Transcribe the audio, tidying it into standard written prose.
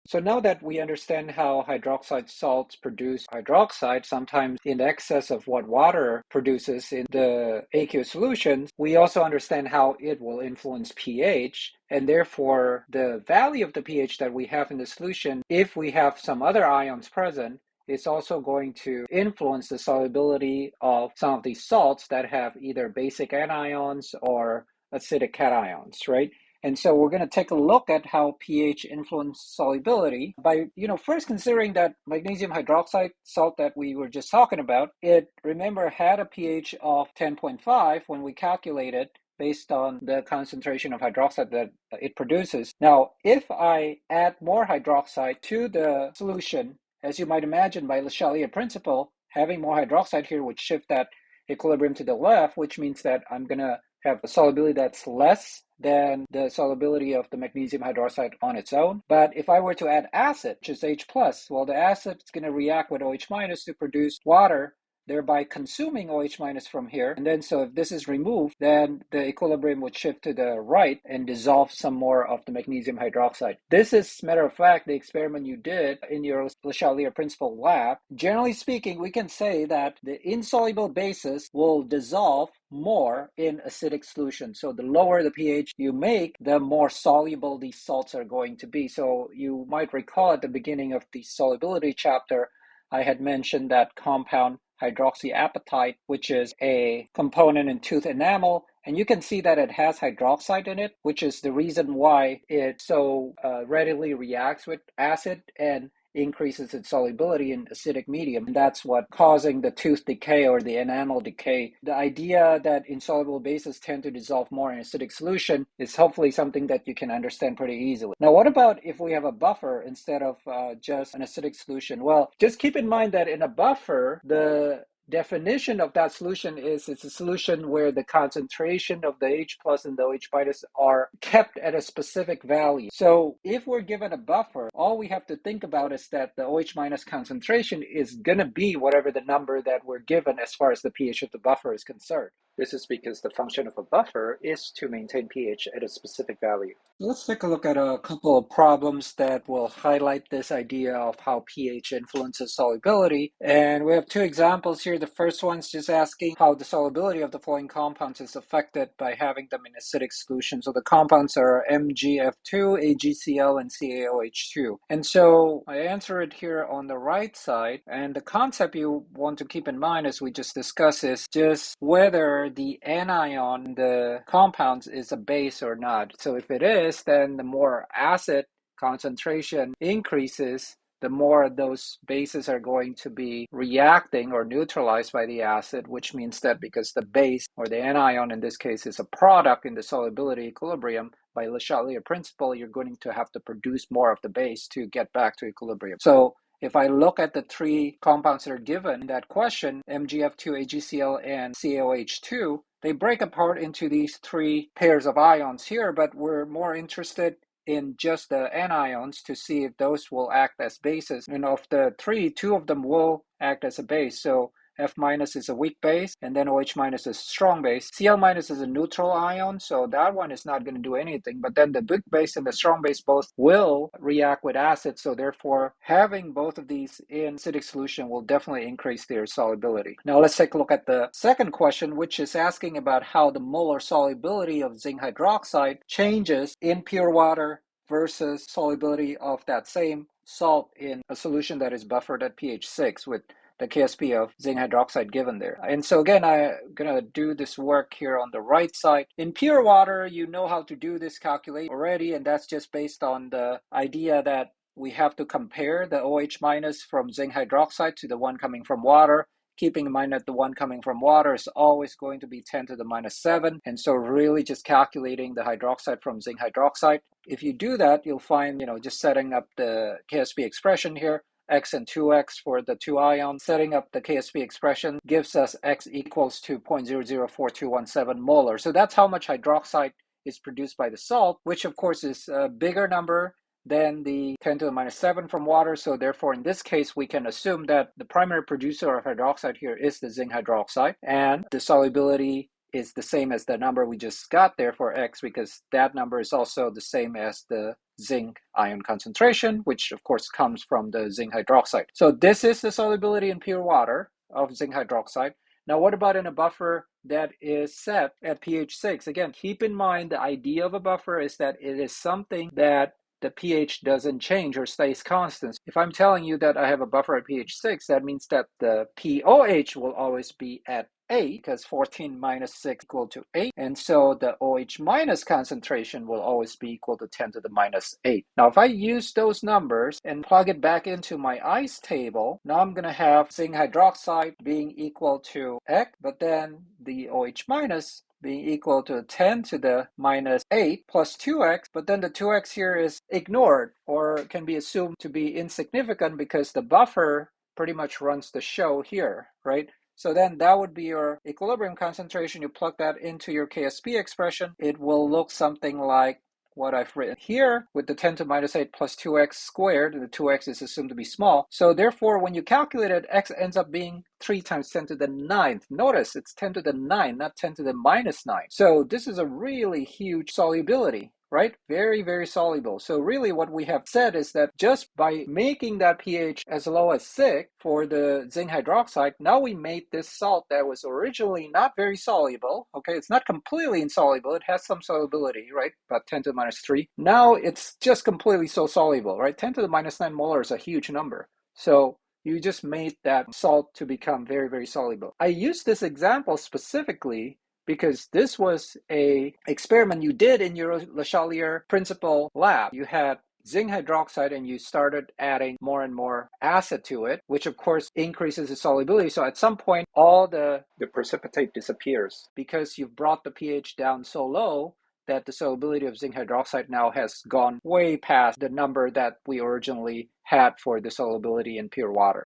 So now that we understand how hydroxide salts produce hydroxide, sometimes in excess of what water produces in the aqueous solutions, we also understand how it will influence pH, and therefore the value of the pH that we have in the solution, if we have some other ions present, is also going to influence the solubility of some of these salts that have either basic anions or acidic cations, right? And so we're going to take a look at how pH influences solubility by, first considering that magnesium hydroxide salt that we were just talking about, it, remember, had a pH of 10.5 when we calculated based on the concentration of hydroxide that it produces. Now, if I add more hydroxide to the solution, as you might imagine by Le Chatelier principle, having more hydroxide here would shift that equilibrium to the left, which means that I'm going to have a solubility that's less than the solubility of the magnesium hydroxide on its own. But if I were to add acid, which is H+, well, the acid is going to react with OH- to produce water, thereby consuming OH- from here. And then so if this is removed, then the equilibrium would shift to the right and dissolve some more of the magnesium hydroxide. This is, matter of fact, the experiment you did in your Le Chatelier principle lab. Generally speaking, we can say that the insoluble bases will dissolve more in acidic solution. So the lower the pH you make, the more soluble these salts are going to be. So you might recall at the beginning of the solubility chapter, I had mentioned that compound hydroxyapatite, which is a component in tooth enamel, and you can see that it has hydroxide in it, which is the reason why it so readily reacts with acid and increases its solubility in acidic medium. And that's what causing the tooth decay or the enamel decay. The idea that insoluble bases tend to dissolve more in acidic solution is hopefully something that you can understand pretty easily. Now, what about if we have a buffer instead of just an acidic solution? Well, just keep in mind that in a buffer, the definition of that solution is it's a solution where the concentration of the H plus and the OH minus are kept at a specific value. So if we're given a buffer, all we have to think about is that the OH minus concentration is going to be whatever the number that we're given as far as the pH of the buffer is concerned. This is because the function of a buffer is to maintain pH at a specific value. Let's take a look at a couple of problems that will highlight this idea of how pH influences solubility. And we have two examples here. The first one's just asking how the solubility of the following compounds is affected by having them in acidic solution. So the compounds are MgF2, AgCl, and CaOH2. And so I answer it here on the right side. And the concept you want to keep in mind, as we just discussed, is just whether the anion in the compounds is a base or not. So if it is, then the more acid concentration increases, the more those bases are going to be reacting or neutralized by the acid, which means that because the base, or the anion in this case, is a product in the solubility equilibrium, by Le Chatelier principle, you're going to have to produce more of the base to get back to equilibrium. So if I look at the three compounds that are given in that question, MgF2, AgCl, and CaOH2, they break apart into these three pairs of ions here, but we're more interested in just the anions to see if those will act as bases. And of the three, two of them will act as a base. So F minus is a weak base, and then OH minus is a strong base. Cl minus is a neutral ion, so that one is not going to do anything. But then the weak base and the strong base both will react with acid, so therefore having both of these in acidic solution will definitely increase their solubility. Now let's take a look at the second question, which is asking about how the molar solubility of zinc hydroxide changes in pure water versus solubility of that same salt in a solution that is buffered at pH 6 with the KSP of zinc hydroxide given there. And so again, I'm going to do this work here on the right side. In pure water, you know how to do this calculation already, and that's just based on the idea that we have to compare the OH minus from zinc hydroxide to the one coming from water, keeping in mind that the one coming from water is always going to be 10 to the minus 7. And so really just calculating the hydroxide from zinc hydroxide. If you do that, you'll find, just setting up the KSP expression here, X and 2X for the two ions. Setting up the KSP expression gives us X equals to 0.004217 molar. So that's how much hydroxide is produced by the salt, which of course is a bigger number than the 10 to the minus 7 from water. So therefore, in this case, we can assume that the primary producer of hydroxide here is the zinc hydroxide, and the solubility is the same as the number we just got there for X, because that number is also the same as the zinc ion concentration, which of course comes from the zinc hydroxide. So this is the solubility in pure water of zinc hydroxide. Now, what about in a buffer that is set at pH 6? Again, keep in mind the idea of a buffer is that it is something that the pH doesn't change or stays constant. If I'm telling you that I have a buffer at pH 6, that means that the pOH will always be at 8, because 14 minus 6 equal to 8. And so the OH minus concentration will always be equal to 10 to the minus 8. Now, if I use those numbers and plug it back into my ice table, now I'm going to have zinc hydroxide being equal to X, but then the OH minus being equal to 10 to the minus 8 plus 2x, but then the 2x here is ignored or can be assumed to be insignificant because the buffer pretty much runs the show here, right? So then that would be your equilibrium concentration. You plug that into your KSP expression. It will look something like what I've written here with the 10 to minus 8 plus 2x squared. The 2x is assumed to be small. So therefore, when you calculate it, x ends up being 3 times 10 to the 9th. Notice it's 10 to the 9, not 10 to the minus 9. So this is a really huge solubility, right? Very, very soluble. So really what we have said is that just by making that pH as low as 6 for the zinc hydroxide, now we made this salt that was originally not very soluble. Okay, it's not completely insoluble. It has some solubility, right? About 10 to the minus 3. Now it's just completely so soluble, right? 10 to the minus 9 molar is a huge number. So you just made that salt to become very, very soluble. I use this example specifically because this was an experiment you did in your Le Chaleur principal lab. You had zinc hydroxide and you started adding more and more acid to it, which of course increases the solubility. So at some point, all the precipitate disappears because you've brought the pH down so low that the solubility of zinc hydroxide now has gone way past the number that we originally had for the solubility in pure water.